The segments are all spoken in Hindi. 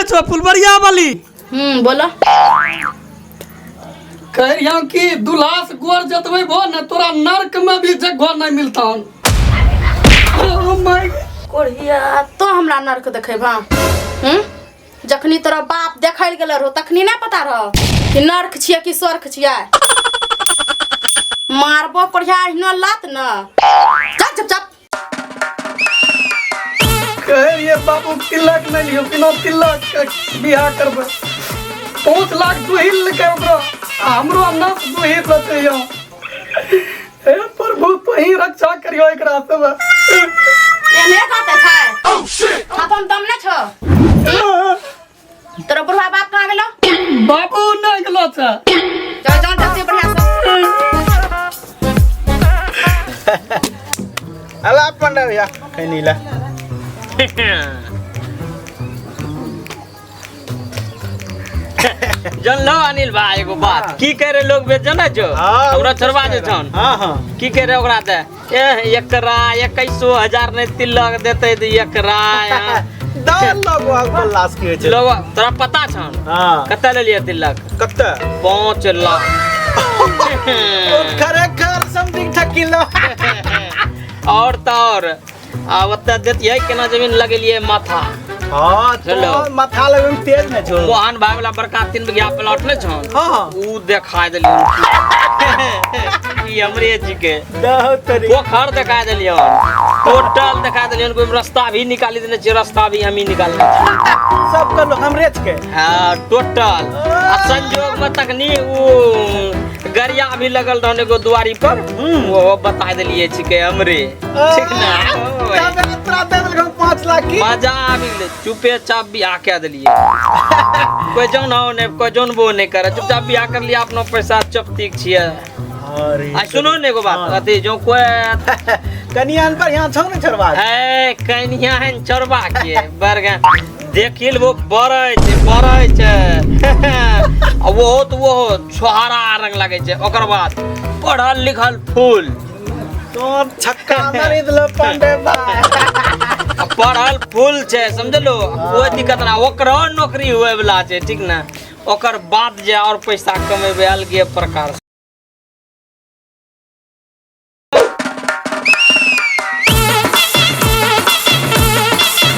छो फुलबरिया वाली। बोलो। कह रहा कि दुलास गोर जतवे भो न तोरा नरक में भी जगह नहीं मिलता। कोढ़िया तो हमरा नरक देखेबा। जखनी तोरा बाप देखल गेल रहो तखनी नहीं पता रहो कि नरक छिया कि स्वर्ग छिया। मारबो कोढ़िया न लात न। चप चप चप। कहे बाबू तिलक नहीं लियो बिना तिलक बियाह करबे 5 लाख दुहिल के ओकरा हमरो नस दुहिल रहते यो। हे प्रभु तो ही रक्षा करियो एकरा सब। एने काते छै। Oh shit. अपन दम न छ। तोरा बुढ़वा बाप कहां गेलो? बाबू नहीं गेलो छ। चल जान जल्दी बढ़िया से। अला पंडा भैया खैनीला जन लो अनिल भाई एगो बात की करे लोग बे जाना जो हमरा छोड़वा दे छन। हां की करे ओकरा दे एकरा 21,000 ने तिलक देते त एकरा 10 लोग लाश के छै लोग तोरा पता छन। हां कते ले लिए तिलक? कते 5 लाख। खरेखर समथिंग ठकिलो। और तो और ओते देतिए केना जमीन लगेलिए माथा। हां चलो माथा लगन तेज न छो। मोहन भाई वाला बड़का 3 बिघा प्लॉट न छन। हां ऊ देखा देलियो ई हमरे जी के तरी वो घर दिखा देलियो टोटल दिखा देलियो। कोई रास्ता भी निकाली देने छै रास्ता भी हम ही निकालने सब कर लो हमरे के। हां टोटल संजोग में तकनी ऊ गरिया भी लगल रहने को दुआरी पर वो बता देलिए छी के हमरे। ठीक ना तब तोरा देल 5 लाख की मजा आबि गेले। चुपे चाप बियाह कह देलिए। कोई जौन हो ने कोई जौन वो नहीं करे चुपचाप बियाह कर लिया अपना पैसा चपतीक छिए। अरे आ सुनो ने एगो बात अथी जो कोई कनियान पर यहाँ छौ ने छोड़वा है कनिया हन छोड़वा के बरगा देखिल वो बरै छै वो तो वो छोहारा रंग लागे छै। ओकर बाद पढ़ल लिखल फूल तो छक्का मारी दिलो पंडे भाई। पढ़ल फूल छै समझलो कोई दिक्कत ना ओकरो नौकरी हुए वाला छै। ठीक ना ओकर बाद जे और पैसा कमेबे अलगे प्रकार से।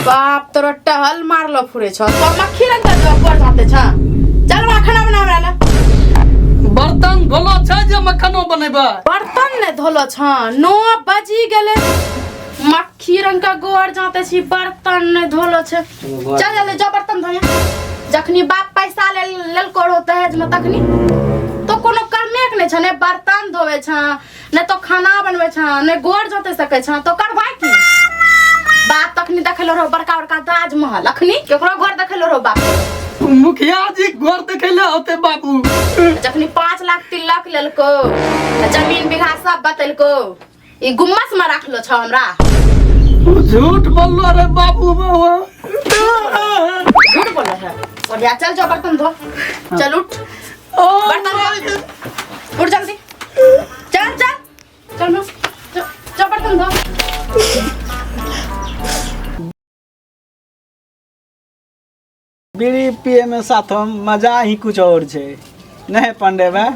बाप तोरा टहल मारलो फुरे छ। तो मक्खी रंग का जॉब कर जाते छ। चल वा खाना बना हमरा ले। बर्तन धोलो छ जे मखनो बनेबा। बर्तन ने धोलो छ 9 बजी गेले। मक्खी रंग का गोर जाते छी बर्तन ने धोलो छ। चल जल्दी जा बर्तन धोया। जखनी बाप पैसा लेल को होते है जमे तखनी तो कोनो करने के ने छ ने बर्तन धोवे छ ने तो खाना बनवे छ ने गोर जोते सके छ तो करवाई की। बाप तखनी देखलो रहो बड़का बड़का ताजमहल अखनी केकरो घर देखलो रहो बाप। मुखिया जी घर देखेले होते बाबू। जखनी 5 लाख तिलक लेलको जमीन बिघा सब बतेलको ई गुम्मस में रखलो छ हमरा। झूठ बोललो रे बाबू बाबा। झूठ बोल है। और या चल जा बर्तन धो। चल उठ बर्तन धो उठ जल्दी। चल चल चल नो जा बर्तन धो। बीड़ी पिए में साथ मजा ही कुछ और छे नहीं पंडे भाई।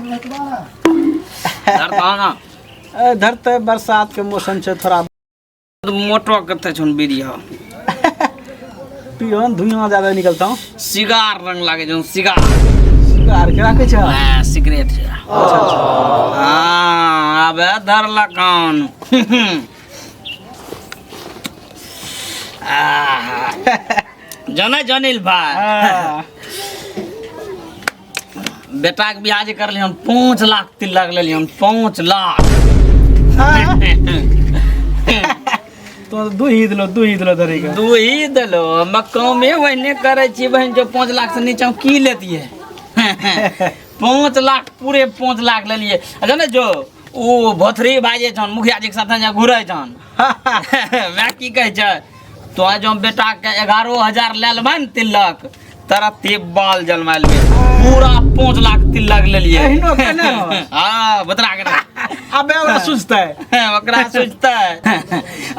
धरते बरसात के मौसम छे थोड़ा मोटो कते छन बीड़ी हो पियो धुआं ज्यादा निकलता हूं। सिगार रंग लागे जो सिगार सिगार के राखे छ। हां सिगरेट छै। अच्छा हां अबे धर लकान। जनिल भाई बेटा के बियाह जे करलियन 5 लाख तिलक लेलियन 5 लाख। तो दू ही दिलो धरे के दू ही दिलो मकामे वहने करे छी बहन जो 5 लाख से नीचे की लेतिए। 5 लाख पूरे 5 लाख ले लिए जाने जो ओ भोथरी भाई छन मुखिया जी के साथ घुरे छन। मैं की कहे छ तो जो बेटा के 11,000 ले लेबन तिलक तारा ते बाल जलमाइल में पूरा 5 लाख तिलक ले लिए एहनो केना हो? हां बतरा के अबे ओरा सुझता है ओकरा सोचता है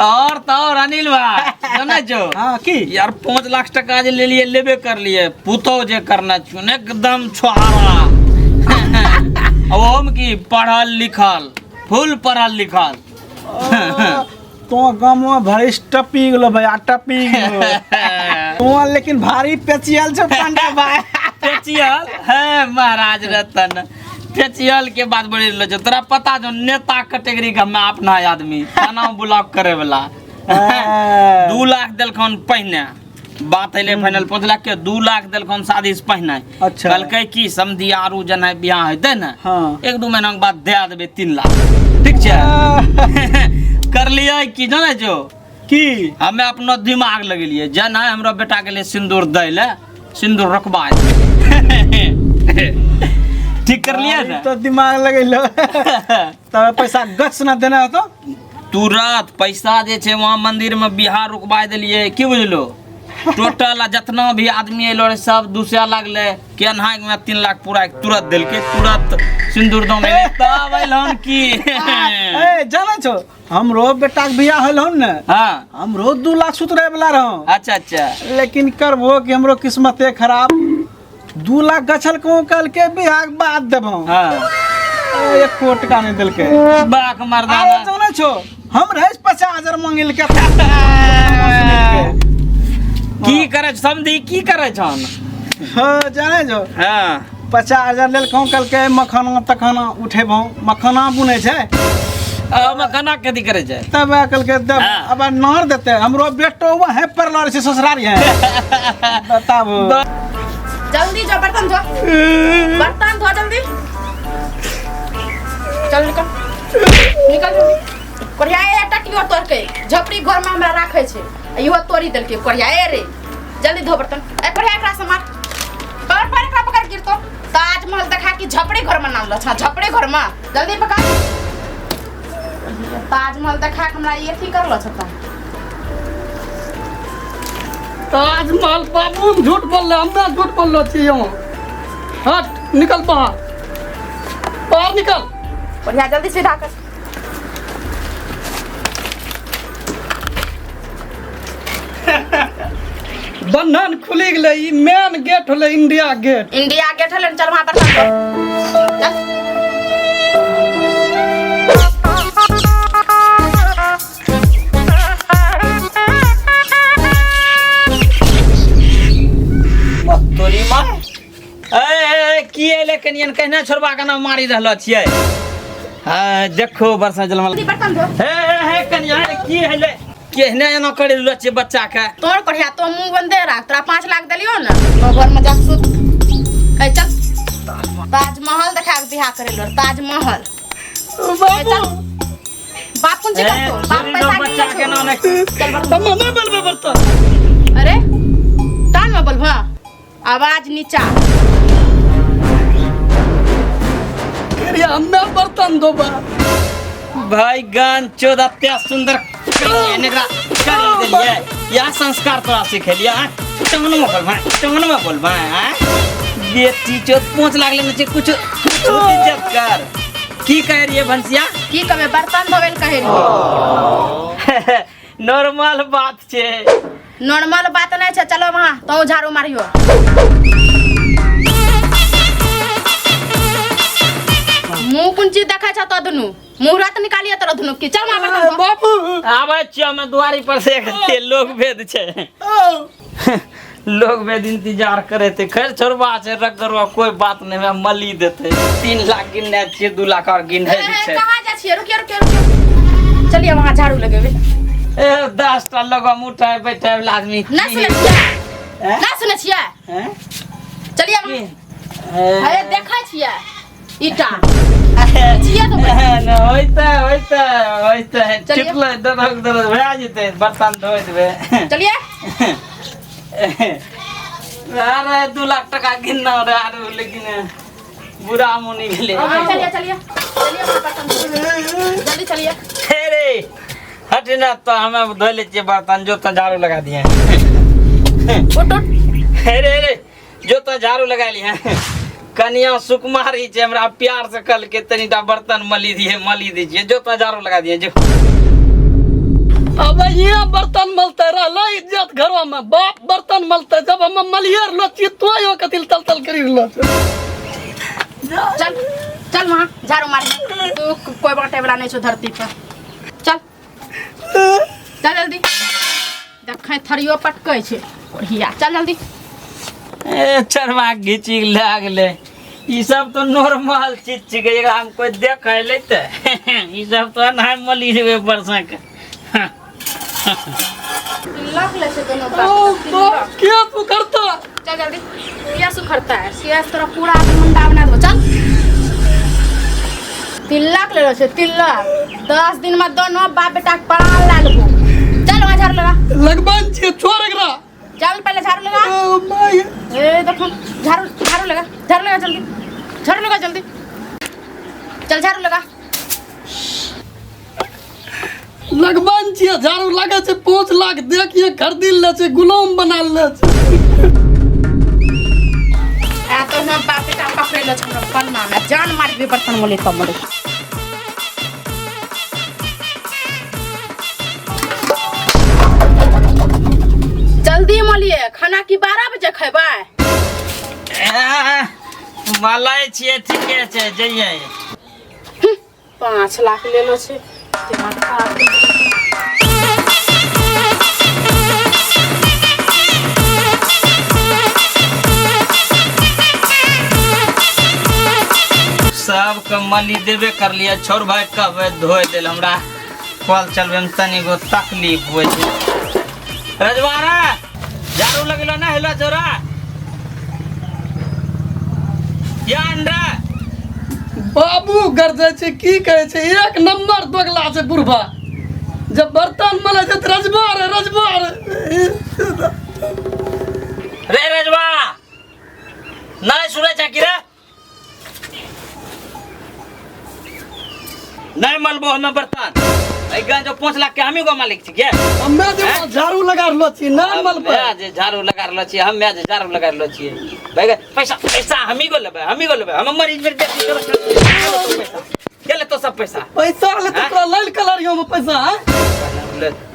और तो और अनिल भाई जाने जो हां की यार 5 लाख टका जे ले लिए लेबे कर लिए पुतो जे करना चुन एकदम छोहारा अब हम की पढ़ल लिखल फुल पढ़ल लिखल तो गामवा भरी टपी गेलो भैया टपी गेलो तो लेकिन भारी पेचियल छ पंडा भाई पेचियल है महाराज रतन पेचियल के बात बड़ी लो जो तोरा पता जो नेता कैटेगरी का मैं अपना आदमी थाना ब्लॉक करे वाला 2 लाख देलखन पहिने बात अइले फाइनल 5 लाख के 2 लाख देलखन शादी से पहिने अच्छा। कहलकै की समधी आरू जना बियाह हेतै न हाँ। 1-2 महीना के बाद दे देबे 3 लाख ठीक छै कर लिया कि जाने जो की हमें अपना दिमाग लगेलिए जना हमरा बेटा के लिए सिंदूर दै ले सिंदूर रखबा ठीक कर लिया ना तो दिमाग लगैलो तब पैसा गच ना देना हो तो तुरंत पैसा जे छै वहां मंदिर में बिहार रुकबा देलिए की बुझलो टोटल जितना भी आदमी एलो रे सब दूसरा लागले केनहाक में 3 लाख पूरा तुरंत देलके तुरंत सिंदूर दम ले तब अइलन की ए जाने छो हमरो बेटा के बियाह होल हन न हां हमरो 2 लाख सुतरे वाला रहूं अच्छा अच्छा लेकिन करबो कि हमरो किस्मते खराब 2 लाख गछल को कल के बियाह के बाद देबो हां 1 कोट का नहीं देलके बाक आए मर्दाना जाने छो हम रहे 50,000 मांगिल के की करे समधी की करे छन हां जाने छो हां 50,000 लेल कहूं कल के मखाना तखाना उठेबो मखाना बुने छै मखाना कथी करे छै तब कल के देब अब नार देते हमरो बेटो वहां पर लड़ से ससुरारी है बताबो जल्दी जा बर्तन धो जल्दी चल निकल जल्दी कोरिया ए टटियो तोड़ के झपड़ी घर में हमरा राखे छै इहो तोड़ी देल के कोरिया ए रे जल्दी धो बर्तन ए कोरिया एकरा से मार पर एकरा पकड़ गिरतो ताजमहल देखा कि झपड़ी घर में नाम लछा झपड़ी घर में जल्दी पकड़ ताजमहल देखा के हमरा ये थी करलो छता ताजमहल बाबू झूठ बोल रहे हमरा झूठ बोल रहे छी हम हट निकल बाहर निकल कोरिया जल्दी सीधा कर बंधन खुली गेलै ई मेन गेट होलै इंडिया गेट हलन चल वहां पर चल तोरी मां ए की एले कनियन कहना छोड़बा के ना मारी रहलो छियै हां देखो बरसा जलमल जल्दी बर्तन धो हे कनिया की हेले केहने एना करे रहलो छियै बच्चा के तोर कोरिया तो मुंह बंदे रख तोरा 5 लाख देलियो ना तो घर में जा सुत कह चल ताजमहल देखा के बियाह करेलो ताजमहल बाबू बाप कौन सी करतो बाप पैसा बच्चा के ना ने चल हम नहीं बोलबे बर्तन अरे कान में बोलबा आवाज नीचा करिया हमें बर्तन धोबा भाई गान 14 त्या सुंदर नेगरा कर दिलिए या संस्कार तोरा सिखेलिया टंगन में बोल भाई बेटी चो 5 लाख लेने छे कुछ इज्जत कर की कह रही है भंसिया की कबे बर्तन धोवेल कहे रही नॉर्मल बात छे नॉर्मल बात नहीं छे चलो वहां तो झाड़ू मारियो मुंह कुंची देखा छ तो दुनु मुंह रात निकालिए तो दुनु की चल वहां बर्तन धो बाबू आवे छियो मैं दुआरी पर से के लोग भेद छे लोग भेद इंतजार करे थे खैर छोड़बा छे रख करवा कोई बात नहीं मैं मली देते 3 लाख गिनने छे 2 लाख और गिनने छे कहां जा छिए रुकिए चलिए वहां झाड़ू लगेबे ए 10 टा लोग उठाए बैठे वाला आदमी ना सुने छिए चलिए वहां अरे देखा छिए ईटा छिए तो न होइते चिपले दरक दरक भए जेते बर्तन धोइ देबे चलिए अरे 2 लाख टका गिनना रे आरो लेकिन बुरा मुनी गेले चलिए बर्तन जल्दी चलिए रे हट ना तो हमें धो ले छिए बर्तन जो तो झाड़ू लगा दिए उठ रे जो तो झाड़ू लगा ली है कनिया सुकुमारी छे हमरा प्यार से कल के तनीटा बर्तन मली दीजिए जो तो झाड़ू लगा दिए जो अब ये बर्तन मलते रहला इज्जत घरों में बाप बर्तन मलते जब हम मलियर लो छी तो यो कतिल तल तल करी लो चल चल वहाँ झाड़ू मार तू कोई बाटे वाला नहीं छो धरती पर चल चल जल्दी देखे थरियो पटकै छे बढ़िया चल जल्दी ए चरवा घिची लागले ई सब तो नॉर्मल चीज छिके एकरा हम कोई देख लेते ई सब तो ना मली रे बरसा के लग ले से दोनों बाप क्या तू करता चल जल्दी सिया सुखरता है सिया तेरा पूरा मुंडा बना दो चल तिलक ले लो से तिलक 10 दिन में दोनों बाप बेटा के पड़ा ला लो चल वहां झाड़ू लगा लगबान छे छोड़ एकरा चल पहले झाड़ू लगा ओ माय ए देखो झाड़ू लगा झाड़ू लगा जल्दी चल झाड़ू लगा लगबान छे झाड़ू लगे छे 5 लाख देखिए खरीद ले छे गुलाम बना ले छे आ तो हम बाप बेटा पकड़ ले छो पन्ना में जान मार भी बर्तन मोले तो मोले जल्दी मोलिए खाना की 12 बजे खेबै मलाई छिए ठीके छै जइए 5 लाख ले लो छे दिमाग खराब सब के मली देबे कर लिया छोड़ भाई कब धोए दिल हमरा कल चलबे में तनी गो तकलीफ होय छै रजवाड़ा झाड़ू लगलो ना हेलो छोरा यान रे बाबू गरजे छे की कहे छे एक नंबर दोगला छे बुढ़वा जब बर्तन मले छे त रजवार रे रजवा नहीं सुने छा कि रे नहीं मलबो हमें बर्तन ऐगा जो 5 लाख के हमी गो मालिक छी के हम्मे जे झाड़ू लगा रहलो छी ना मलबे हम्मे जे झाड़ू लगा रहलो छी हम्मे जे झाड़ू लगा रहलो छी भाई पैसा हमी गो लेबे हम मरीज फिर देती पैसा गेले तो सब पैसा ले तोरा लाल कलरियो में पैसा है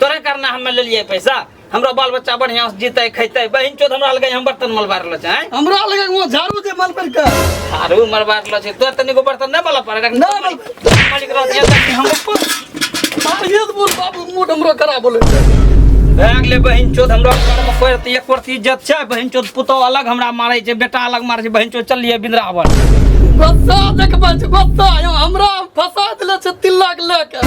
तोरे करना हमें ले लिए पैसा हमरा बाल बच्चा बढ़िया से जीते खैते बहिन चोद हमरा लगे हम बर्तन मलबा रहलो छै हमरा लगे वो झाड़ू जे मल पर का झाड़ू मलबा रहलो छै तो तनी को बर्तन नहीं मलबा पड़े ना मालिक रह दिया कि हम ये तो बोल बाबू मूड हमरो करा बोले अगले बहिन चोद हमरा घर में कोई त एक प्रति इज्जत छै बहिन चोद पुतो अलग हमरा मारै छै बेटा अलग मारै छै बहिन चोद चलिए बिंद्रावन बच्चा देखबा छै बच्चा हमरा फसा देले छै 3 लाख लेके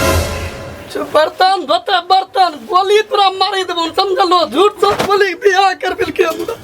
बर्तन धोते बर्तन गोली तोरा मारी देबो समझलो झूठ सब बोली बियाह कर बिल के हमरा